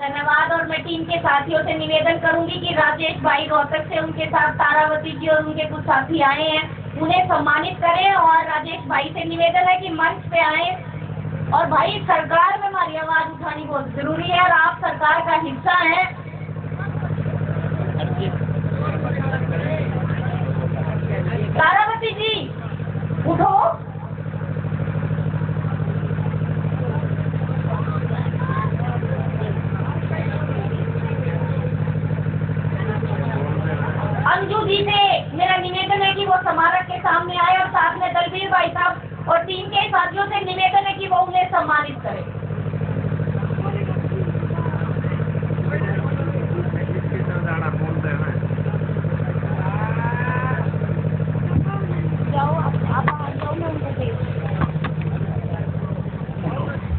धन्यवाद। और मैं टीम के साथियों से निवेदन करूंगी कि राजेश भाई रोहतक से, उनके साथ तारावती जी और उनके कुछ साथी आए हैं, उन्हें सम्मानित करें। और राजेश भाई से निवेदन है कि मंच पे आए। और भाई, सरकार में हमारी आवाज उठानी बहुत जरूरी है और आप सरकार का हिस्सा हैं। तारावती जी उठो। अंजू जी से मेरा निवेदन है कि वो समारोह के सामने आए और साथ में दलबीर भाई साहब और टीम के साथियों से निवेदन है कि वो उन्हें सम्मानित करें।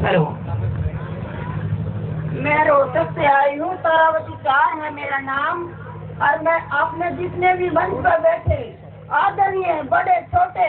हेलो, मैं रोहतक से आई हूँ। तारावती शाह है मेरा नाम। और मैं आपने जितने भी मंच पर बैठे आदरणीय बड़े छोटे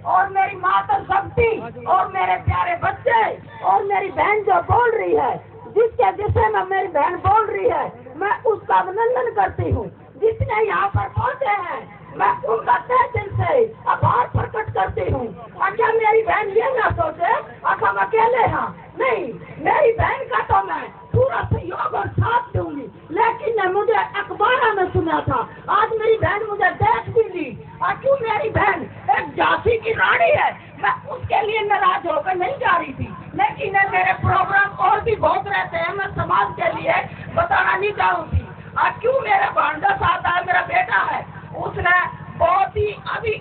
और मेरी माता शक्ति और मेरे प्यारे बच्चे और मेरी बहन जो बोल रही है, जिसके विषय में मेरी बहन बोल रही है, मैं उसका अभिनंदन करती हूँ। जितने यहाँ पर पहुँचे हैं, मैं उनका तहे दिल से आभार प्रकट करती हूँ। और क्या मेरी बहन ये ना सोचे अब हम अकेले हैं? नहीं, मेरी बहन का तो मैं पूरा सहयोग और साथ दूंगी। लेकिन मुझे अखबार में सुना था, आज मेरी बहन मुझे देख भी ली। और क्यों मेरी बहन एक झांसी की रानी है, मैं उसके लिए नाराज होकर नहीं जा रही थी। लेकिन मेरे प्रोग्राम और भी बहुत रहते हैं, मैं समाज के लिए बताना नहीं चाहूंगी। और क्यों मेरा भांजा साथ है, मेरा बेटा है, उसने बहुत ही अभी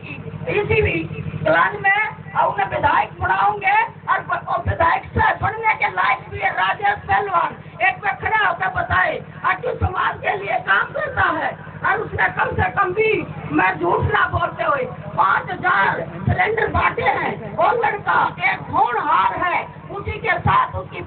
इसी भी क्लास में उन्हें विधायक बनाऊंगे और विधायक से बनने के लायक भी है। राजेश पहलवान एक पे खड़ा होकर बताए कि समाज के लिए काम करता है। और उसने कम से कम भी, मैं झूठ ना बोलते हुए, 5000 सिलेंडर बांटे हैं। और लड़का एक होनहार है, उसी के साथ उसकी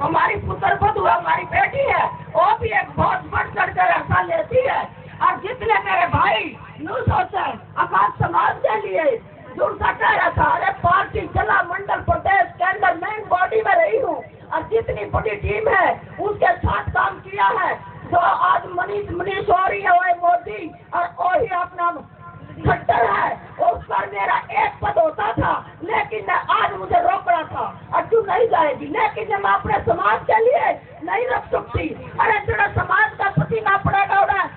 हमारी पुत्र बधू हमारी बेटी है, वो भी एक बहुत बढ़ चढ़ कर हिस्सा लेती है। और जितने मेरे भाई न्यू सोचे आकाश समाज के लिए जुड़ सकता है, सारे पार्टी जिला मंडल प्रदेश के अंदर मेन बॉडी में रही हूँ। और जितनी बड़ी टीम है उसके साथ काम किया है। जो आज मनीष हो रही है, वो मोदी और वही अपना खट्टर है, उस पर मेरा एक पद होता था। लेकिन आज मुझे रोक रहा था और तू नहीं जाएगी। लेकिन मैं अपने समाज के लिए नहीं रख सकती। अरे जरा समाज का पसीना पड़ेगा, उन्हें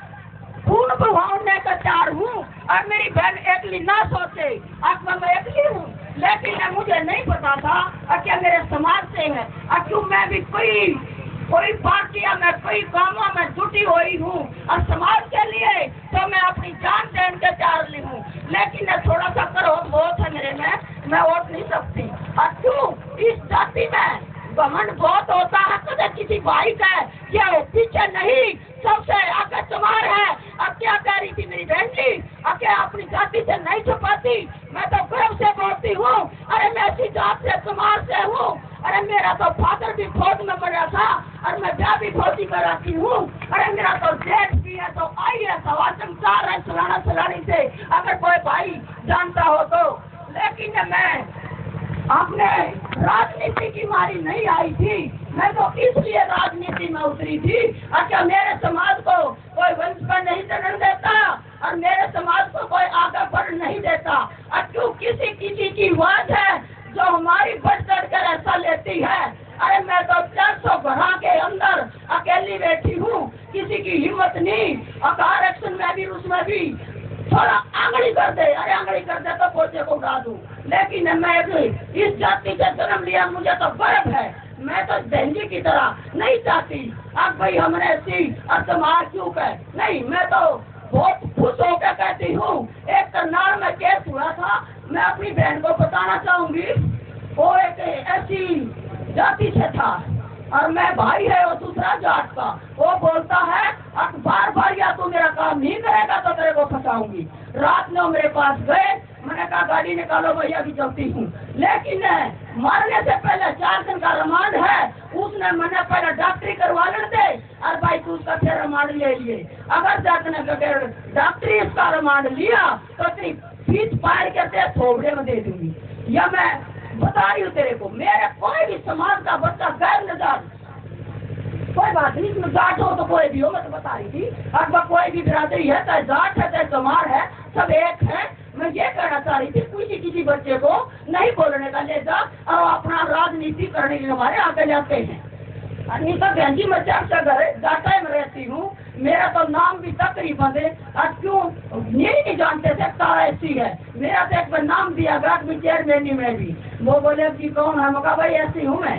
खून बहाने का चार हूँ। और मेरी बहन एकली ना सोचे अब मैं एकली हूँ। लेकिन मुझे नहीं पता था क्या मेरे समाज से है। और क्यों मैं भी कोई पार्टियां में, कोई कामों में जुटी हुई हूँ। और समाज के लिए तो मैं अपनी जान देने के चार ली हूँ। लेकिन थोड़ा सा करो बहुत है मेरे में, मैं वोट नहीं सकती। और क्यों इस जाति में घमंड बहुत होता है, कदे किसी भाई का ये पीछे नहीं, सबसे आगे तुम्हार है। अब क्या कह रही थी मेरी बहन जी, अब क्या अपनी जाति से नहीं छुपाती? मैं तो गर्व से बोलती हूँ, अरे मैं ऐसी जात से तुम्हार से हूँ। अरे मेरा तो फादर भी फौज में मरा था और मैं ब्याह भी फौजी में रहती हूँ। अरे मेरा तो जेठ भी है, तो आई है समाचार है सलाना सलानी से, अगर कोई भाई जानता हो तो। लेकिन मैं आपने राजनीति की मारी नहीं आई थी, मैं तो इसलिए राजनीति में उतरी थी। अच्छा, मेरे समाज को कोई वंश पर नहीं चढ़ने देता और मेरे समाज को कोई आगे बढ़ नहीं देता। और क्यों किसी की आवाज है जो हमारी बढ़ चढ़ कर ऐसा लेती है। अरे मैं तो 400 घरों के अंदर अकेली बैठी हूँ, किसी की हिम्मत नहीं। और आरक्षण में भी, उसमें भी थोड़ा आंगली कर दे, अरे आंगली कर दे तो पोचे को उड़ा दूं। लेकिन मैं इस जाति से जन्म लिया, मुझे तो गर्व है। मैं तो बहनजी की तरह नहीं चाहती अब भाई हमने ऐसी समाज क्यों कहे। नहीं, मैं तो बहुत खुश होकर कहती हूँ। एक करनाल में केस हुआ था, मैं अपनी बहन को बताना चाहूंगी। वो एक ऐसी जाति से था और मैं भाई है वो दूसरा जात का। वो बोलता है अब बार या तू मेरा काम नहीं करेगा तो तेरे को फंसाऊंगी। रात में मेरे पास गए, मैंने कहा गाड़ी निकालो भैया भी चलती हूँ। लेकिन मारने से पहले 4 दिन का रिमांड है, उसने मैंने पहले डॉक्टरी करवा लेते और भाई तू उसका फिर रिमांड ले लिए। अगर जज ने बगैर डॉक्टरी इसका रिमांड लिया तो तेरी फीस पार करते थोबड़े में दे दूंगी। या मैं बता रही हूँ तेरे को, मेरे कोई भी समाज का बच्चा गैर नजर कोई बात नहीं, इसमें जाट हो तो कोई भी हो, मैं तो बता रही थी। अब कोई भी बिरादरी है, चाहे जाट है चाहे चमार है, सब एक है। मैं ये कहना चाह रही थी, किसी बच्चे को नहीं बोलने का ले जा और अपना राजनीति करने के लिए हमारे आगे जाते हैं। अनिता बहन जी, मैं चर्चा घर जाटा में रहती हूँ, मेरा तो नाम भी तकरीबन है। आज क्यों नहीं जानते थे तारा ऐसी है, मेरा तो एक बार नाम दिया गया चेयरमैनी में भी। वो बोले कि कौन है, मैं कहा भाई ऐसी हूँ मैं।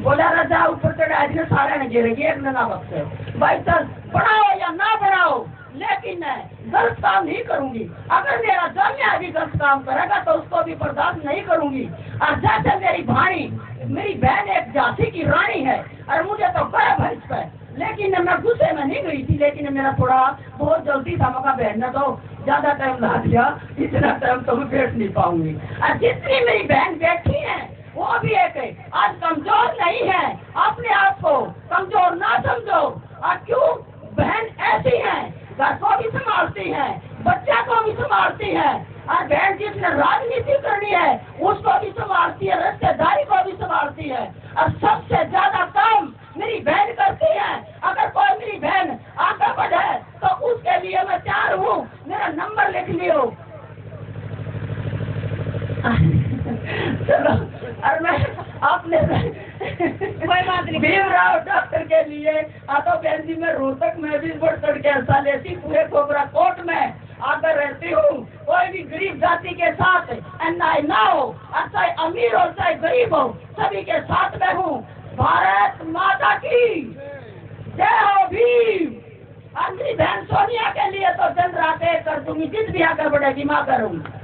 बोला राजा ऊपर चढ़ा दिन सारे ने गिरेगी एक ना वक्त है भाई, चल बढ़ाओ या ना बढ़ाओ, लेकिन मैं गलत काम नहीं करूंगी। अगर मेरा जामिया भी गलत काम करेगा तो उसको भी बर्दाश्त नहीं करूंगी। और जैसे मेरी भाई, मेरी बहन एक झांसी की रानी है और मुझे तो गर्व है इस पर, लेकिन मैं गुस्से में नहीं गई थी, लेकिन मेरा थोड़ा बहुत जल्दी था। मौका बहन ने तो ज्यादा टाइम ला दिया, इतना टाइम तो मैं बैठ नहीं पाऊंगी। और जितनी मेरी बहन बैठी है वो भी एक है, आज कमजोर नहीं है, अपने आप को कमजोर ना समझो। और क्यों बहन ऐसी है, घर को भी संभालती है, बच्चा को भी संभालती है, और बहन जिसने राजनीति करनी है उसको भी संभालती है, रिश्तेदारी को भी संभालती है, और सबसे ज्यादा काम मेरी बहन करती है। अगर कोई मेरी बहन आगे बढ़े तो उसके लिए मैं तैयार हूँ, मेरा नंबर लिख लियो। चलो, और मैं आपने कोई बात नहीं, भीमराव डॉक्टर के लिए आतो बहन जी, मैं रोहतक में भी बढ़ चढ़ के हिस्सा लेती, पूरे कोबरा कोट में आकर रहती हूँ। कोई भी गरीब जाति के साथ अन्याय ना हो, और चाहे अमीर हो चाहे गरीब हो, सभी के साथ में हूँ। भारत माता की जय हो भीम। और मेरी बहन सोनिया के लिए तो दिन रात एक कर दूंगी, जिस भी आकर बढ़ेगी माँ करूंगी।